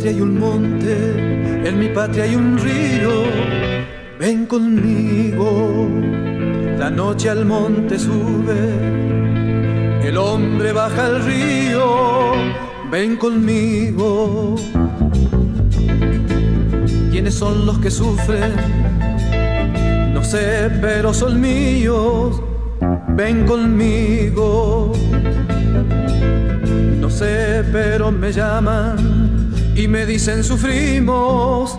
patria hay un monte, en mi patria hay un río. Ven conmigo, la noche al monte sube, el hombre baja al río. Ven conmigo. ¿Quiénes son los que sufren? No sé, pero son míos. Ven conmigo. No sé, pero me llaman y me dicen sufrimos.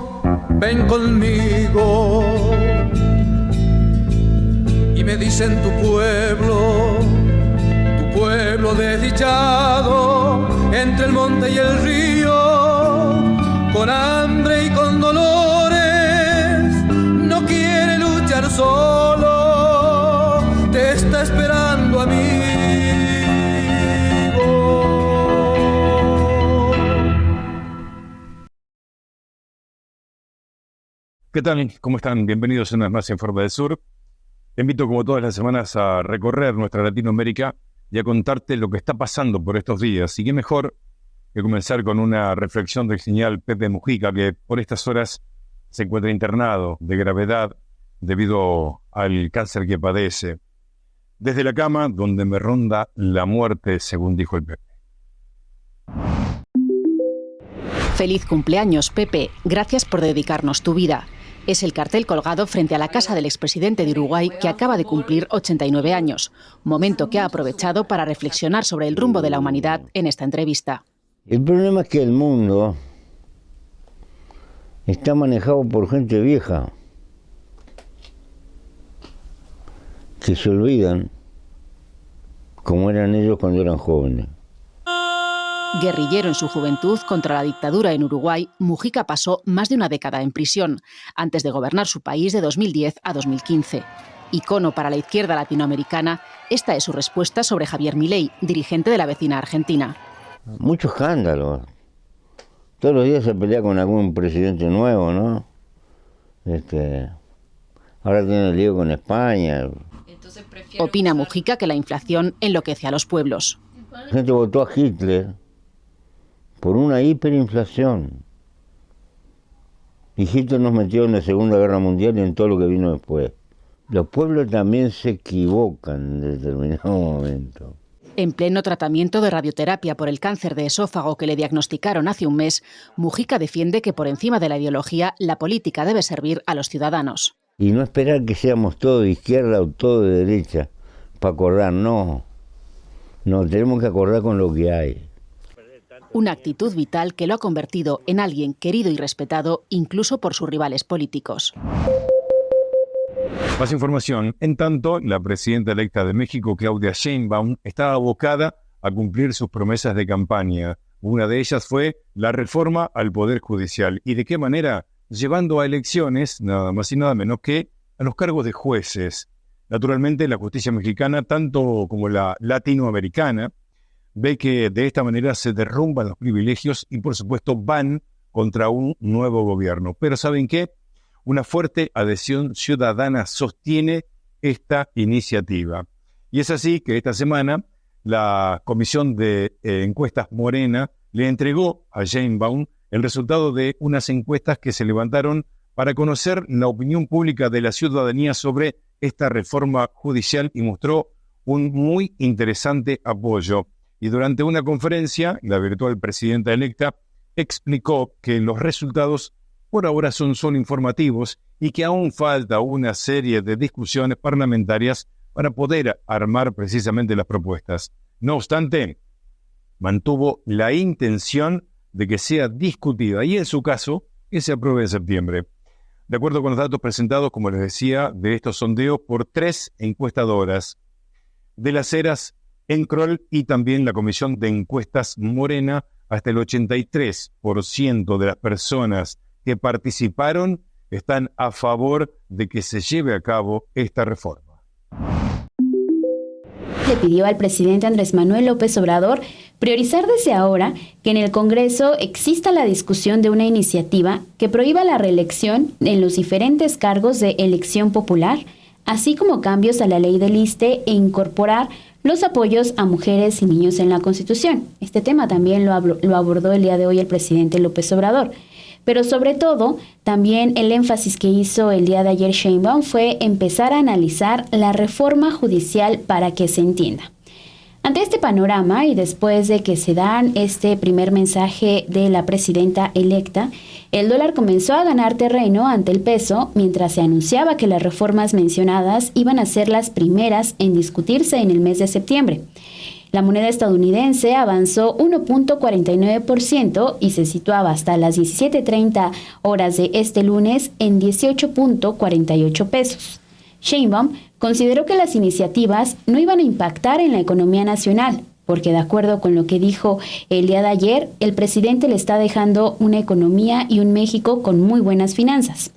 Ven conmigo. Y me dicen tu pueblo desdichado, entre el monte y el río, con hambre y con dolores, no quiere luchar solo, te está esperando, amigo. ¿Qué tal? ¿Cómo están? Bienvenidos una vez más a Informe del Sur. Te invito, como todas las semanas, a recorrer nuestra Latinoamérica y a contarte lo que está pasando por estos días. Y qué mejor que comenzar con una reflexión del genial Pepe Mujica, que por estas horas se encuentra internado de gravedad debido al cáncer que padece. Desde la cama, donde me ronda la muerte, según dijo el Pepe. Feliz cumpleaños, Pepe. Gracias por dedicarnos tu vida. Es el cartel colgado frente a la casa del expresidente de Uruguay, que acaba de cumplir 89 años, momento que ha aprovechado para reflexionar sobre el rumbo de la humanidad en esta entrevista. El problema es que el mundo está manejado por gente vieja, que se olvidan cómo eran ellos cuando eran jóvenes. Guerrillero en su juventud contra la dictadura en Uruguay, Mujica pasó más de una década en prisión, antes de gobernar su país de 2010 a 2015. Icono para la izquierda latinoamericana, esta es su respuesta sobre Javier Milei, dirigente de la vecina Argentina. Muchos escándalos. Todos los días se pelea con algún presidente nuevo, ¿no? Ahora tiene el lío con España. Opina Mujica que la inflación enloquece a los pueblos. La gente votó a Hitler por una hiperinflación. Y Hitler nos metió en la Segunda Guerra Mundial y en todo lo que vino después. Los pueblos también se equivocan en determinado momento. En pleno tratamiento de radioterapia por el cáncer de esófago que le diagnosticaron hace un mes, Mujica defiende que por encima de la ideología, la política debe servir a los ciudadanos. Y no esperar que seamos todos de izquierda o todos de derecha para acordar, no. No, tenemos que acordar con lo que hay. Una actitud vital que lo ha convertido en alguien querido y respetado incluso por sus rivales políticos. Más información. En tanto, la presidenta electa de México, Claudia Sheinbaum, está abocada a cumplir sus promesas de campaña. Una de ellas fue la reforma al Poder Judicial. ¿Y de qué manera? Llevando a elecciones, nada más y nada menos que a los cargos de jueces. Naturalmente, la justicia mexicana, tanto como la latinoamericana, ve que de esta manera se derrumban los privilegios y, por supuesto, van contra un nuevo gobierno. Pero ¿saben qué? Una fuerte adhesión ciudadana sostiene esta iniciativa. Y es así que esta semana la Comisión de Encuestas Morena le entregó a Sheinbaum el resultado de unas encuestas que se levantaron para conocer la opinión pública de la ciudadanía sobre esta reforma judicial y mostró un muy interesante apoyo. Y durante una conferencia, la virtual presidenta electa explicó que los resultados por ahora son solo informativos y que aún falta una serie de discusiones parlamentarias para poder armar precisamente las propuestas. No obstante, mantuvo la intención de que sea discutida y, en su caso, que se apruebe en septiembre. De acuerdo con los datos presentados, como les decía, de estos sondeos por 3 encuestadoras, de las Heras, Encrol y también la Comisión de Encuestas Morena, hasta el 83% de las personas que participaron están a favor de que se lleve a cabo esta reforma. Le pidió al presidente Andrés Manuel López Obrador priorizar desde ahora que en el Congreso exista la discusión de una iniciativa que prohíba la reelección en los diferentes cargos de elección popular, así como cambios a la ley del ISSSTE e incorporar los apoyos a mujeres y niños en la Constitución. Este tema también lo abordó el día de hoy el presidente López Obrador. Pero sobre todo, también el énfasis que hizo el día de ayer Sheinbaum fue empezar a analizar la reforma judicial para que se entienda. Ante este panorama y después de que se dan este primer mensaje de la presidenta electa, el dólar comenzó a ganar terreno ante el peso mientras se anunciaba que las reformas mencionadas iban a ser las primeras en discutirse en el mes de septiembre. La moneda estadounidense avanzó 1.49% y se situaba hasta las 17:30 horas de este lunes en 18.48 pesos. Sheinbaum consideró que las iniciativas no iban a impactar en la economía nacional, porque de acuerdo con lo que dijo el día de ayer, el presidente le está dejando una economía y un México con muy buenas finanzas.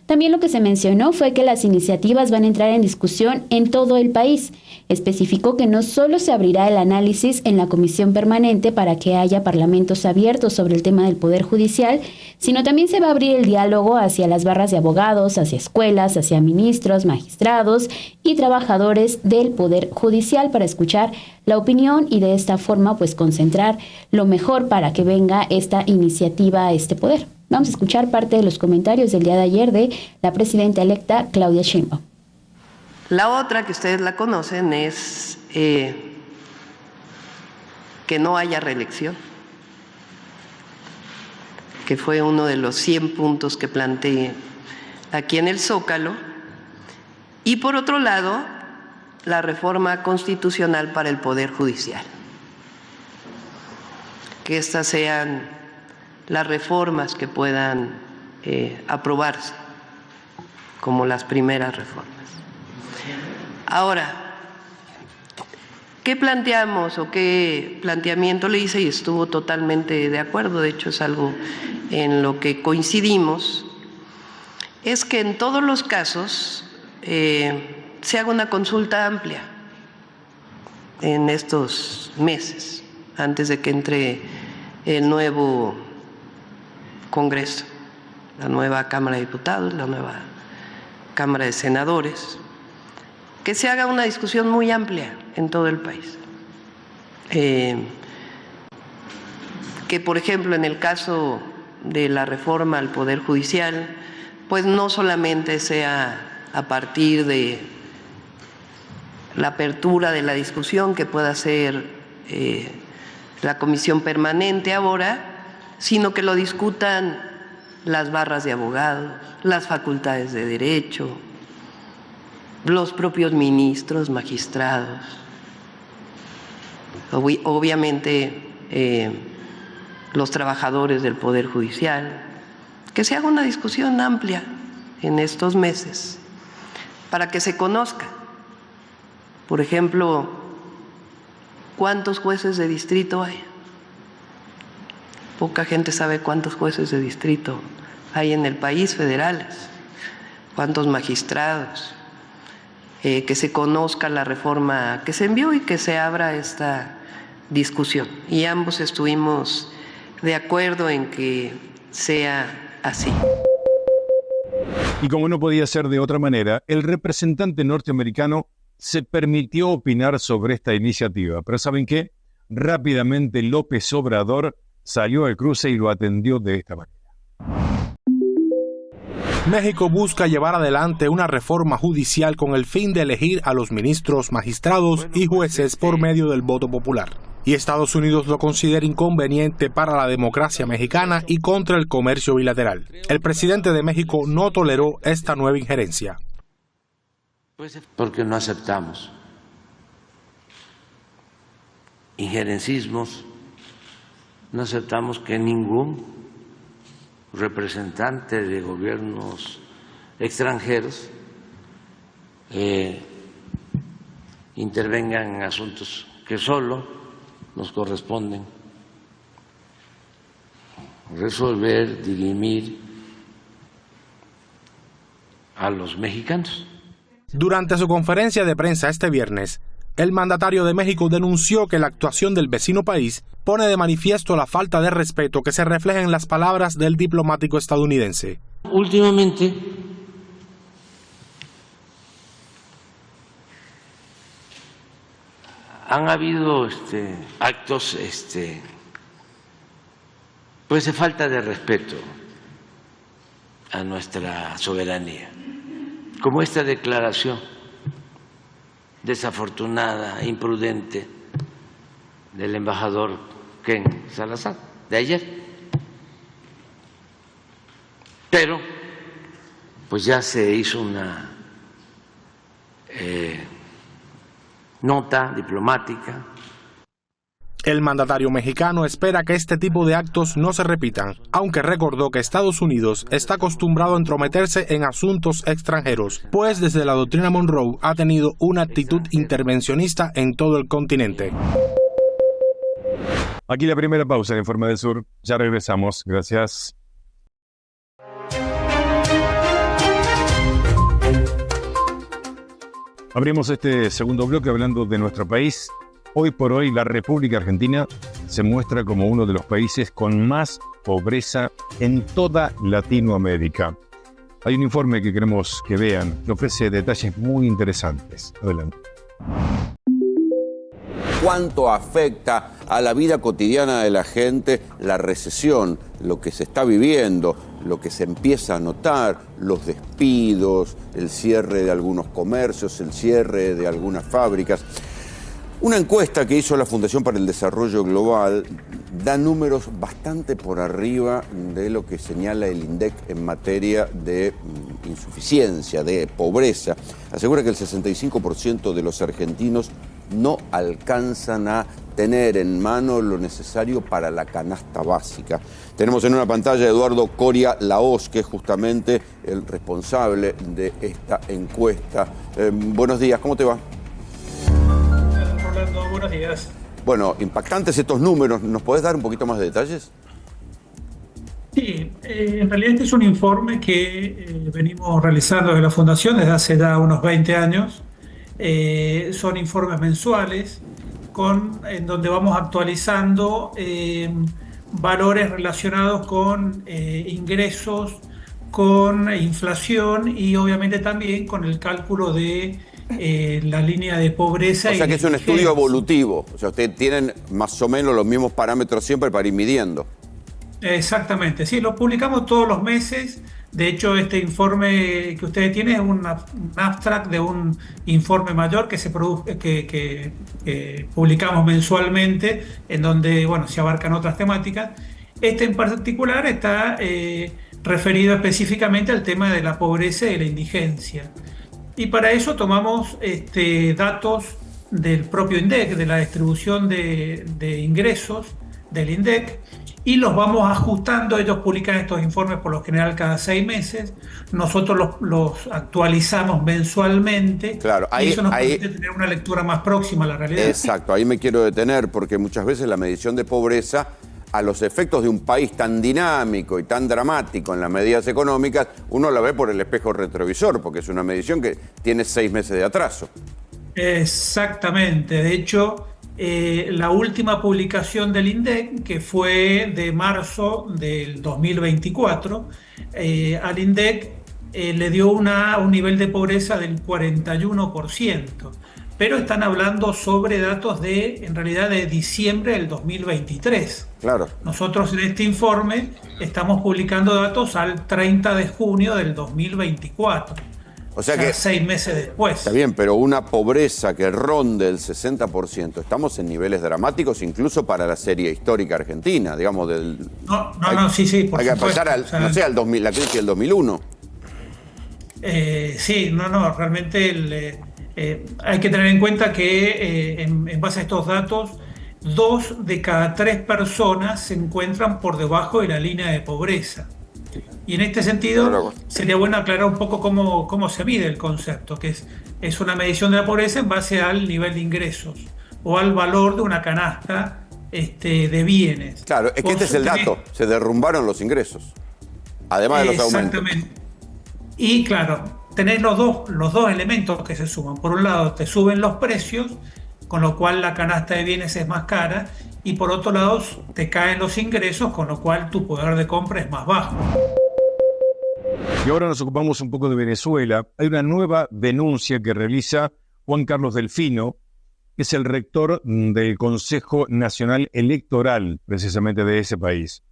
También lo que se mencionó fue que las iniciativas van a entrar en discusión en todo el país. Especificó que no solo se abrirá el análisis en la comisión permanente para que haya parlamentos abiertos sobre el tema del Poder Judicial, sino también se va a abrir el diálogo hacia las barras de abogados, hacia escuelas, hacia ministros, magistrados y trabajadores del Poder Judicial para escuchar la opinión y de esta forma pues concentrar lo mejor para que venga esta iniciativa a este poder. Vamos a escuchar parte de los comentarios del día de ayer de la presidenta electa Claudia Sheinbaum. La otra, que ustedes la conocen, es que no haya reelección, que fue uno de los 100 puntos que planteé aquí en el Zócalo. Y por otro lado, la reforma constitucional para el Poder Judicial. Que estas sean las reformas que puedan aprobarse como las primeras reformas. Ahora, ¿qué planteamos o qué planteamiento le hice? Y estuvo totalmente de acuerdo, de hecho es algo en lo que coincidimos, es que en todos los casos se haga una consulta amplia en estos meses, antes de que entre el nuevo Congreso, la nueva Cámara de Diputados, la nueva Cámara de Senadores, que se haga una discusión muy amplia en todo el país. Que, por ejemplo, en el caso de la reforma al Poder Judicial, pues no solamente sea a partir de la apertura de la discusión que pueda hacer la comisión permanente ahora, sino que lo discutan las barras de abogados, las facultades de derecho, los propios ministros, magistrados, obviamente los trabajadores del Poder Judicial, que se haga una discusión amplia en estos meses para que se conozca, por ejemplo, cuántos jueces de distrito hay. Poca gente sabe cuántos jueces de distrito hay en el país federales, cuántos magistrados. Que se conozca la reforma que se envió y que se abra esta discusión. Y ambos estuvimos de acuerdo en que sea así. Y como no podía ser de otra manera, el representante norteamericano se permitió opinar sobre esta iniciativa. Pero ¿saben qué? Rápidamente López Obrador salió al cruce y lo atendió de esta manera. México busca llevar adelante una reforma judicial con el fin de elegir a los ministros, magistrados y jueces por medio del voto popular. Y Estados Unidos lo considera inconveniente para la democracia mexicana y contra el comercio bilateral. El presidente de México no toleró esta nueva injerencia. Porque no aceptamos injerencismos, no aceptamos que ningún representante de gobiernos extranjeros intervengan en asuntos que solo nos corresponden resolver, dirimir a los mexicanos. Durante su conferencia de prensa este viernes, el mandatario de México denunció que la actuación del vecino país pone de manifiesto la falta de respeto que se refleja en las palabras del diplomático estadounidense. Últimamente han habido actos pues de falta de respeto a nuestra soberanía, como esta declaración desafortunada, imprudente del embajador Ken Salazar de ayer. Pero pues ya se hizo una nota diplomática. El mandatario mexicano espera que este tipo de actos no se repitan, aunque recordó que Estados Unidos está acostumbrado a entrometerse en asuntos extranjeros, pues desde la doctrina Monroe ha tenido una actitud intervencionista en todo el continente. Aquí la primera pausa en Informe del Sur. Ya regresamos. Gracias. Abrimos este segundo bloque hablando de nuestro país. Hoy por hoy, la República Argentina se muestra como uno de los países con más pobreza en toda Latinoamérica. Hay un informe que queremos que vean, que ofrece detalles muy interesantes. Adelante. ¿Cuánto afecta a la vida cotidiana de la gente la recesión, lo que se está viviendo, lo que se empieza a notar, los despidos, el cierre de algunos comercios, el cierre de algunas fábricas? Una encuesta que hizo la Fundación para el Desarrollo Global da números bastante por arriba de lo que señala el INDEC en materia de insuficiencia, de pobreza. Asegura que el 65% de los argentinos no alcanzan a tener en mano lo necesario para la canasta básica. Tenemos en una pantalla a Eduardo Coria Lahoz, que es justamente el responsable de esta encuesta. Buenos días, ¿cómo te va? Rolando, buenos días. Bueno, impactantes estos números. ¿Nos podés dar un poquito más de detalles? Sí, en realidad este es un informe que venimos realizando desde la Fundación desde hace ya unos 20 años. Son informes mensuales en donde vamos actualizando valores relacionados con ingresos, con inflación y obviamente también con el cálculo de la línea de pobreza. O sea que es un estudio evolutivo. O sea, ustedes tienen más o menos los mismos parámetros siempre para ir midiendo. Exactamente, sí, lo publicamos todos los meses. De hecho, este informe que ustedes tienen es un abstract de un informe mayor que publicamos mensualmente, en donde, bueno, se abarcan otras temáticas. Este en particular está referido específicamente al tema de la pobreza y la indigencia. Y para eso tomamos datos del propio INDEC, de la distribución de ingresos del INDEC, y los vamos ajustando. Ellos publican estos informes por lo general cada 6 meses. Nosotros los actualizamos mensualmente. Claro, y eso nos permite tener una lectura más próxima a la realidad. Exacto, ahí me quiero detener, porque muchas veces la medición de pobreza, a los efectos de un país tan dinámico y tan dramático en las medidas económicas, uno la ve por el espejo retrovisor, porque es una medición que tiene 6 meses de atraso. Exactamente. De hecho, la última publicación del INDEC, que fue de marzo del 2024, al INDEC le dio un nivel de pobreza del 41%, pero están hablando sobre datos en realidad de diciembre del 2023. Claro. Nosotros en este informe estamos publicando datos al 30 de junio del 2024. O sea que 6 meses después. Está bien, pero una pobreza que ronde el 60%, estamos en niveles dramáticos incluso para la serie histórica argentina, digamos del... Sí, por hay que supuesto. pasar al 2000, la crisis del 2001. Realmente hay que tener en cuenta que en base a estos datos, 2 de cada 3 personas se encuentran por debajo de la línea de pobreza. Y en este sentido sería bueno aclarar un poco cómo se mide el concepto, que es una medición de la pobreza en base al nivel de ingresos o al valor de una canasta de bienes. Claro, es que este es el dato, se derrumbaron los ingresos, además de los aumentos. Exactamente. Y claro, tenés los dos elementos que se suman. Por un lado, te suben los precios, con lo cual la canasta de bienes es más cara, y por otro lado, te caen los ingresos, con lo cual tu poder de compra es más bajo. Y ahora nos ocupamos un poco de Venezuela. Hay una nueva denuncia que realiza Juan Carlos Delfino, que es el rector del Consejo Nacional Electoral, precisamente de ese país.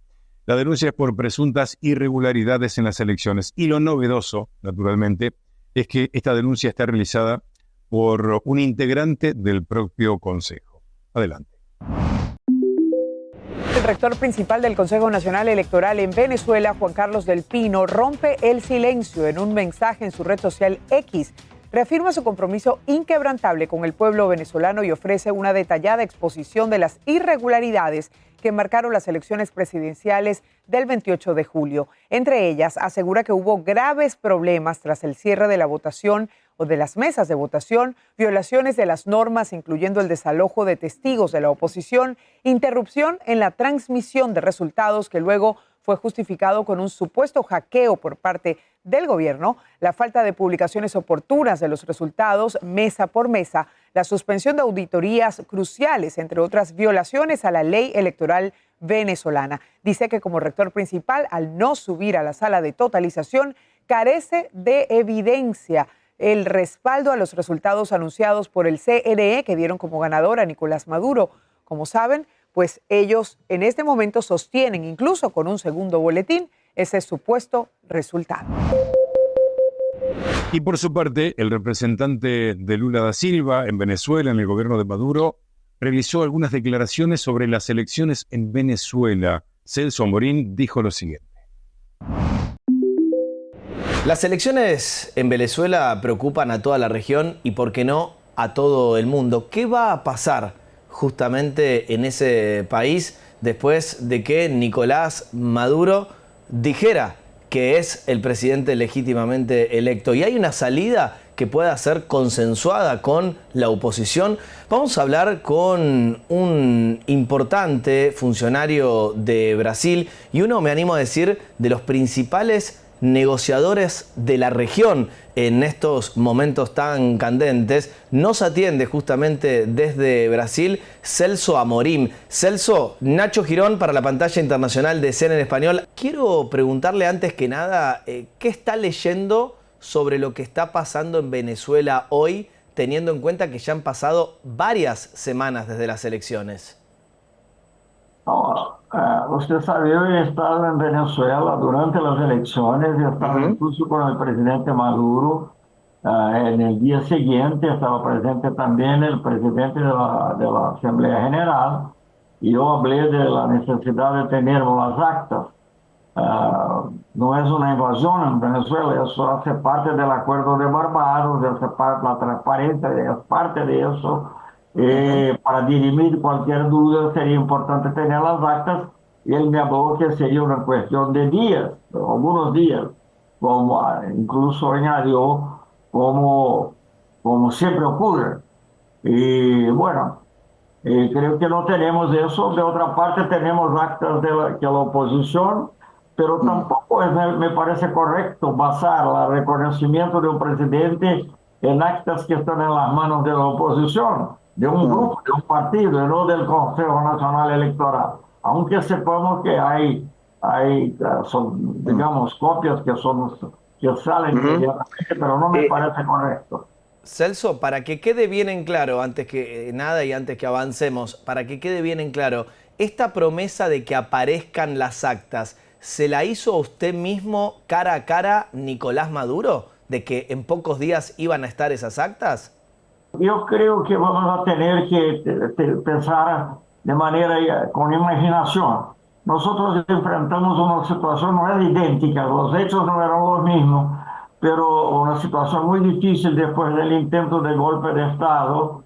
La denuncia es por presuntas irregularidades en las elecciones. Y lo novedoso, naturalmente, es que esta denuncia está realizada por un integrante del propio Consejo. Adelante. El rector principal del Consejo Nacional Electoral en Venezuela, Juan Carlos del Pino, rompe el silencio en un mensaje en su red social X. Reafirma su compromiso inquebrantable con el pueblo venezolano y ofrece una detallada exposición de las irregularidades que marcaron las elecciones presidenciales del 28 de julio. Entre ellas, asegura que hubo graves problemas tras el cierre de la votación o de las mesas de votación, violaciones de las normas, incluyendo el desalojo de testigos de la oposición, interrupción en la transmisión de resultados que luego fue justificado con un supuesto hackeo por parte del gobierno, la falta de publicaciones oportunas de los resultados mesa por mesa, la suspensión de auditorías cruciales, entre otras violaciones a la ley electoral venezolana. Dice que como rector principal, al no subir a la sala de totalización, carece de evidencia el respaldo a los resultados anunciados por el CNE que dieron como ganador a Nicolás Maduro. Como saben, pues ellos en este momento sostienen, incluso con un segundo boletín, ese supuesto resultado. Y por su parte, el representante de Lula da Silva en Venezuela, en el gobierno de Maduro, realizó algunas declaraciones sobre las elecciones en Venezuela. Celso Amorín dijo lo siguiente. Las elecciones en Venezuela preocupan a toda la región y, por qué no, a todo el mundo. ¿Qué va a pasar justamente en ese país después de que Nicolás Maduro dijera que es el presidente legítimamente electo? ¿Y hay una salida que pueda ser consensuada con la oposición? Vamos a hablar con un importante funcionario de Brasil y uno, me animo a decir, de los principales negociadores de la región en estos momentos tan candentes. Nos atiende justamente desde Brasil Celso Amorim. Celso, Nacho Girón para la pantalla internacional de CNN en español. Quiero preguntarle antes que nada, ¿qué está leyendo sobre lo que está pasando en Venezuela hoy, teniendo en cuenta que ya han pasado varias semanas desde las elecciones? Usted sabe, yo he estado en Venezuela durante las elecciones, estaba incluso con el presidente Maduro. En el día siguiente estaba presente también el presidente de la Asamblea General y yo hablé de la necesidad de tener las actas. No es una invasión en Venezuela, eso hace parte del acuerdo de Barbados, la transparencia es parte de eso. Para dirimir cualquier duda sería importante tener las actas y él me habló que sería una cuestión de días, algunos días, como incluso añadió como siempre ocurre. Y bueno, creo que no tenemos eso. De otra parte tenemos actas de la oposición, pero tampoco me parece correcto basar el reconocimiento de un presidente en actas que están en las manos de la oposición, de un grupo, de un partido, y no del Consejo Nacional Electoral. Aunque sepamos que hay son, digamos, copias que salen inmediatamente, pero no me parece correcto. Celso, para que quede bien en claro, antes que nada y antes que avancemos, para que quede bien en claro, esta promesa de que aparezcan las actas, ¿se la hizo usted mismo cara a cara Nicolás Maduro? ¿De que en pocos días iban a estar esas actas? Yo creo que vamos a tener que pensar de manera con imaginación. Nosotros enfrentamos una situación, no es idéntica, los hechos no eran los mismos, pero una situación muy difícil después del intento de golpe de Estado,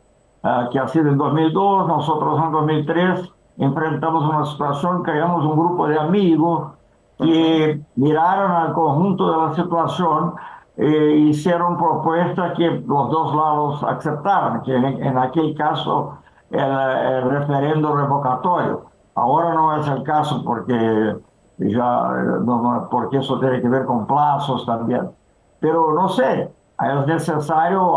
que ha sido en 2002, nosotros en 2003 enfrentamos una situación, creamos un grupo de amigos que miraron al conjunto de la situación, hicieron propuestas que los dos lados aceptaron, que en aquel caso el referendo revocatorio. Ahora no es el caso porque eso tiene que ver con plazos también. Pero no sé, es necesario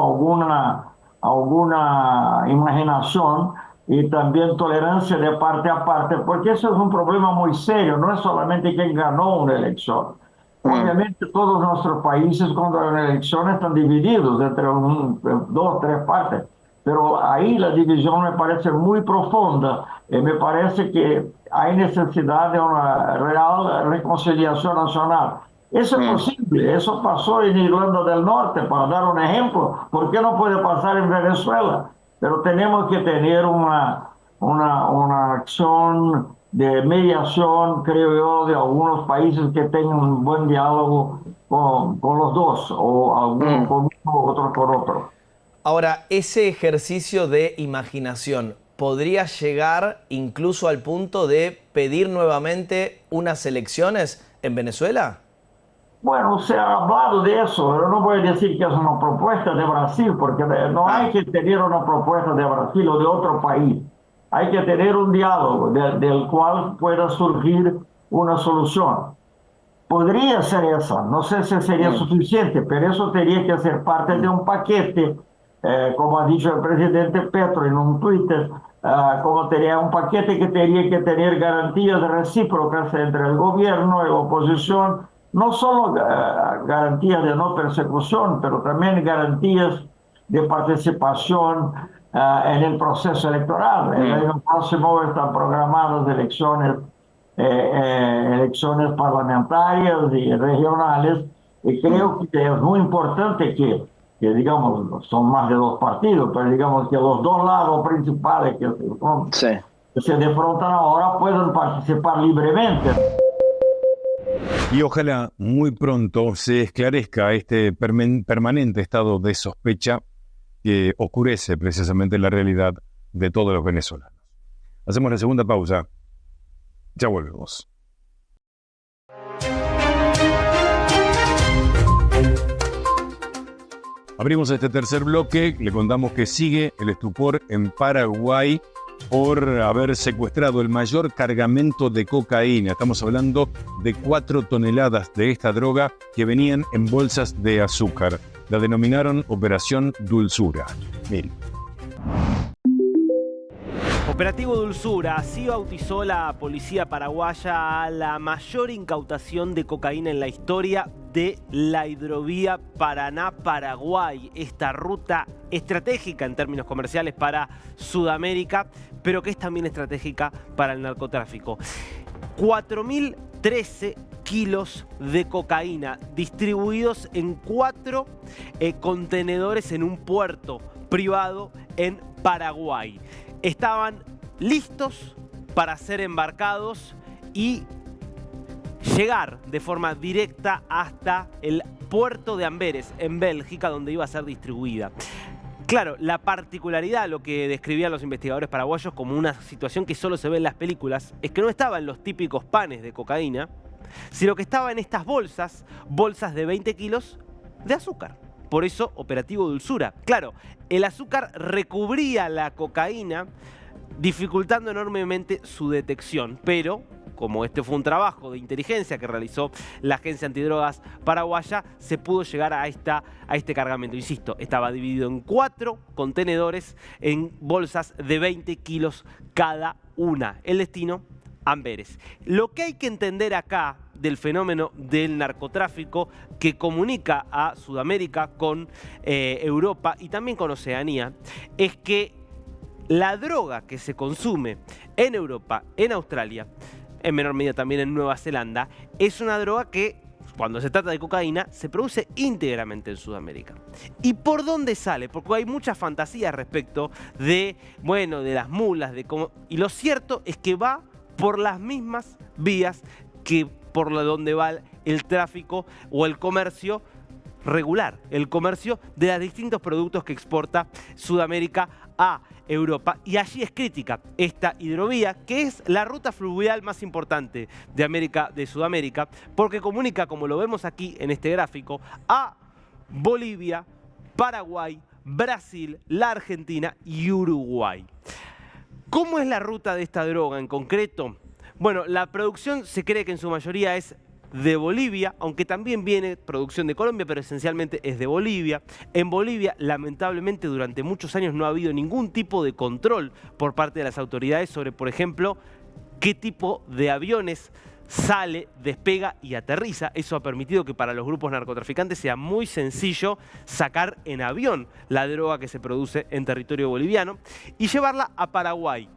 alguna imaginación y también tolerancia de parte a parte, porque eso es un problema muy serio, no es solamente quien ganó una elección. Obviamente todos nuestros países cuando hay una elección están divididos entre dos o tres partes, pero ahí la división me parece muy profunda y me parece que hay necesidad de una real reconciliación nacional. Eso es posible, eso pasó en Irlanda del Norte, para dar un ejemplo. ¿Por qué no puede pasar en Venezuela? Pero tenemos que tener una acción de mediación, creo yo, de algunos países que tengan un buen diálogo con los dos, o algunos con uno, otros con otro. Ahora, ese ejercicio de imaginación podría llegar incluso al punto de pedir nuevamente unas elecciones en Venezuela. Bueno, se ha hablado de eso, pero no voy a decir que es una propuesta de Brasil, porque no hay que tener una propuesta de Brasil o de otro país. Hay que tener un diálogo del cual pueda surgir una solución. Podría ser esa, no sé si sería suficiente, pero eso tendría que ser parte de un paquete, como ha dicho el presidente Petro en un Twitter, como tenía un paquete que tenía que tener garantías recíprocas entre el gobierno y la oposición, no solo garantías de no persecución, pero también garantías de participación en el proceso electoral. El año próximo están programadas elecciones parlamentarias y regionales, y creo que es muy importante que digamos, son más de dos partidos, pero digamos que los dos lados principales que se defrontan ahora puedan participar libremente. Y ojalá muy pronto se esclarezca este permanente estado de sospecha que oscurece precisamente la realidad de todos los venezolanos. Hacemos la segunda pausa. Ya volvemos. Abrimos este tercer bloque. Le contamos que sigue el estupor en Paraguay por haber secuestrado el mayor cargamento de cocaína. Estamos hablando de 4 toneladas de esta droga que venían en bolsas de azúcar. La denominaron Operación Dulzura. Miren. Operativo Dulzura, así bautizó la policía paraguaya a la mayor incautación de cocaína en la historia de la hidrovía Paraná-Paraguay, esta ruta estratégica en términos comerciales para Sudamérica, pero que es también estratégica para el narcotráfico. 4.013 kilos de cocaína distribuidos en 4 contenedores en un puerto privado en Paraguay. Estaban listos para ser embarcados y llegar de forma directa hasta el puerto de Amberes, en Bélgica, donde iba a ser distribuida. Claro, la particularidad, lo que describían los investigadores paraguayos como una situación que solo se ve en las películas, es que no estaba en los típicos panes de cocaína, sino que estaba en estas bolsas de 20 kilos de azúcar. Por eso, Operativo Dulzura. Claro, el azúcar recubría la cocaína, dificultando enormemente su detección, pero como este fue un trabajo de inteligencia que realizó la Agencia Antidrogas paraguaya, se pudo llegar a este cargamento. Insisto, estaba dividido en 4 contenedores en bolsas de 20 kilos cada una. El destino, Amberes. Lo que hay que entender acá del fenómeno del narcotráfico que comunica a Sudamérica con Europa y también con Oceanía es que la droga que se consume en Europa, en Australia, en menor medida también en Nueva Zelanda, es una droga que, cuando se trata de cocaína, se produce íntegramente en Sudamérica. ¿Y por dónde sale? Porque hay muchas fantasías respecto de, bueno, de las mulas, de cómo... Y lo cierto es que va por las mismas vías que por donde va el tráfico o el comercio regular, el comercio de los distintos productos que exporta Sudamérica a Europa. Y allí es crítica esta hidrovía, que es la ruta fluvial más importante de Sudamérica, porque comunica, como lo vemos aquí en este gráfico, a Bolivia, Paraguay, Brasil, la Argentina y Uruguay. ¿Cómo es la ruta de esta droga en concreto? Bueno, la producción se cree que en su mayoría es de Bolivia, aunque también viene producción de Colombia, pero esencialmente es de Bolivia. En Bolivia, lamentablemente, durante muchos años no ha habido ningún tipo de control por parte de las autoridades sobre, por ejemplo, qué tipo de aviones sale, despega y aterriza. Eso ha permitido que para los grupos narcotraficantes sea muy sencillo sacar en avión la droga que se produce en territorio boliviano y llevarla a Paraguay.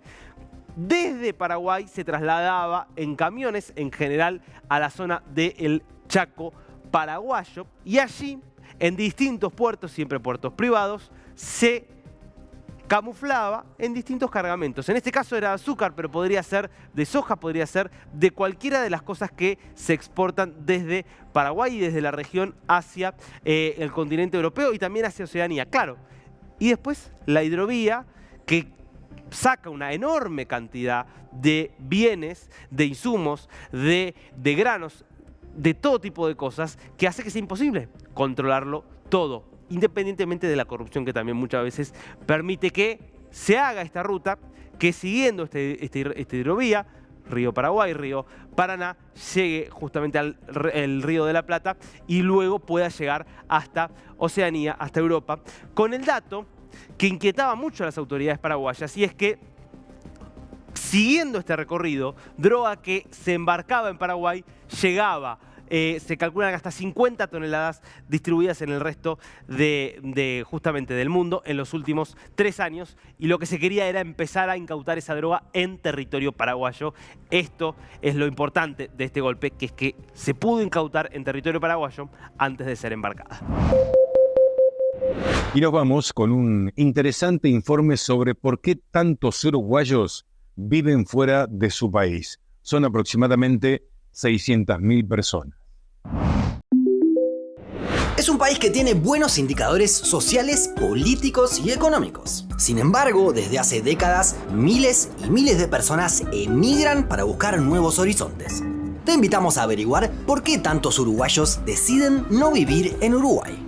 Desde Paraguay se trasladaba en camiones, en general, a la zona del Chaco paraguayo, y allí, en distintos puertos, siempre puertos privados, se camuflaba en distintos cargamentos. En este caso era azúcar, pero podría ser de soja, podría ser de cualquiera de las cosas que se exportan desde Paraguay y desde la región hacia el continente europeo y también hacia Oceanía. Claro, y después la hidrovía, que saca una enorme cantidad de bienes, de insumos, de granos, de todo tipo de cosas, que hace que sea imposible controlarlo todo, independientemente de la corrupción que también muchas veces permite que se haga esta ruta, que siguiendo esta hidrovía, Río Paraguay, Río Paraná, llegue justamente al Río de la Plata y luego pueda llegar hasta Oceanía, hasta Europa, con el dato que inquietaba mucho a las autoridades paraguayas, y es que siguiendo este recorrido, droga que se embarcaba en Paraguay llegaba, se calculan hasta 50 toneladas distribuidas en el resto justamente del mundo en los últimos 3 años, y lo que se quería era empezar a incautar esa droga en territorio paraguayo. Esto es lo importante de este golpe, que es que se pudo incautar en territorio paraguayo antes de ser embarcada. Y nos vamos con un interesante informe sobre por qué tantos uruguayos viven fuera de su país. Son aproximadamente 600.000 personas. Es un país que tiene buenos indicadores sociales, políticos y económicos. Sin embargo, desde hace décadas, miles y miles de personas emigran para buscar nuevos horizontes. Te invitamos a averiguar por qué tantos uruguayos deciden no vivir en Uruguay.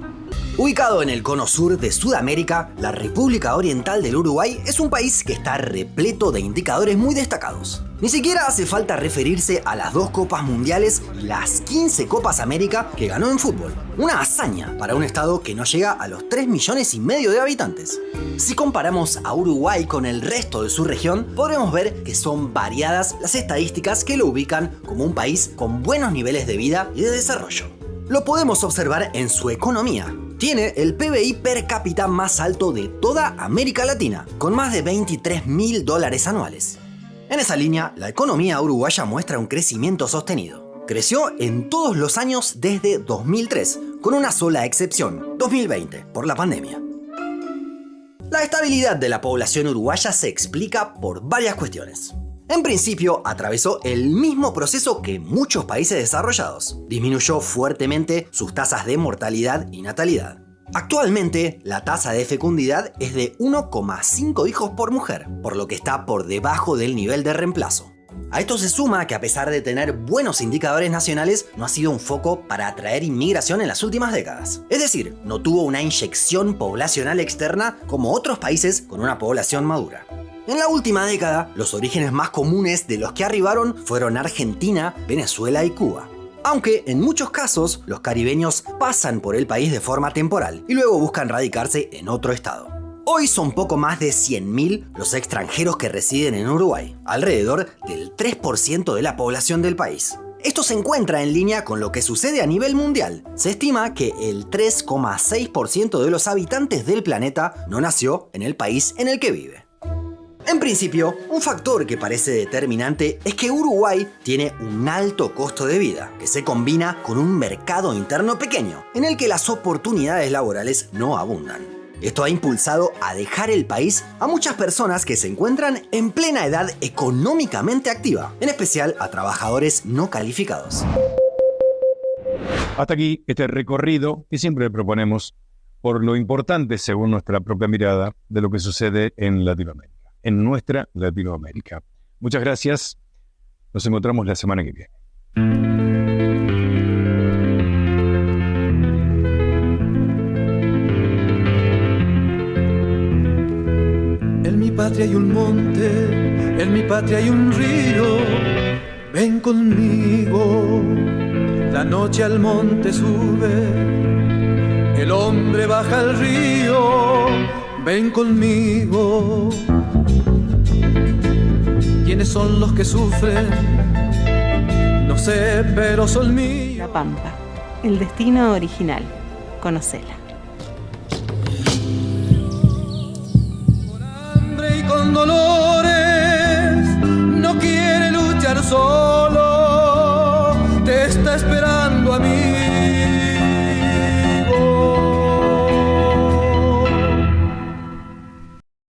Ubicado en el cono sur de Sudamérica, la República Oriental del Uruguay es un país que está repleto de indicadores muy destacados. Ni siquiera hace falta referirse a las 2 Copas Mundiales y las 15 Copas América que ganó en fútbol. Una hazaña para un estado que no llega a los 3,5 millones de habitantes. Si comparamos a Uruguay con el resto de su región, podremos ver que son variadas las estadísticas que lo ubican como un país con buenos niveles de vida y de desarrollo. Lo podemos observar en su economía. Tiene el PBI per cápita más alto de toda América Latina, con más de $23.000 anuales. En esa línea, la economía uruguaya muestra un crecimiento sostenido. Creció en todos los años desde 2003, con una sola excepción, 2020, por la pandemia. La estabilidad de la población uruguaya se explica por varias cuestiones. En principio, atravesó el mismo proceso que muchos países desarrollados. Disminuyó fuertemente sus tasas de mortalidad y natalidad. Actualmente, la tasa de fecundidad es de 1,5 hijos por mujer, por lo que está por debajo del nivel de reemplazo. A esto se suma que, a pesar de tener buenos indicadores nacionales, no ha sido un foco para atraer inmigración en las últimas décadas. Es decir, no tuvo una inyección poblacional externa como otros países con una población madura. En la última década, los orígenes más comunes de los que arribaron fueron Argentina, Venezuela y Cuba. Aunque en muchos casos los caribeños pasan por el país de forma temporal y luego buscan radicarse en otro estado. Hoy son poco más de 100.000 los extranjeros que residen en Uruguay, alrededor del 3% de la población del país. Esto se encuentra en línea con lo que sucede a nivel mundial. Se estima que el 3,6% de los habitantes del planeta no nació en el país en el que vive. En principio, un factor que parece determinante es que Uruguay tiene un alto costo de vida, que se combina con un mercado interno pequeño, en el que las oportunidades laborales no abundan. Esto ha impulsado a dejar el país a muchas personas que se encuentran en plena edad económicamente activa, en especial a trabajadores no calificados. Hasta aquí este recorrido que siempre le proponemos por lo importante, según nuestra propia mirada, de lo que sucede en Latinoamérica. En nuestra Latinoamérica. Muchas gracias. Nos encontramos la semana que viene. En mi patria hay un monte, en mi patria hay un río. Ven conmigo, la noche al monte sube, el hombre baja al río. Ven conmigo. ¿Quiénes son los que sufren? No sé, pero son míos. La Pampa, el destino original. Conocela.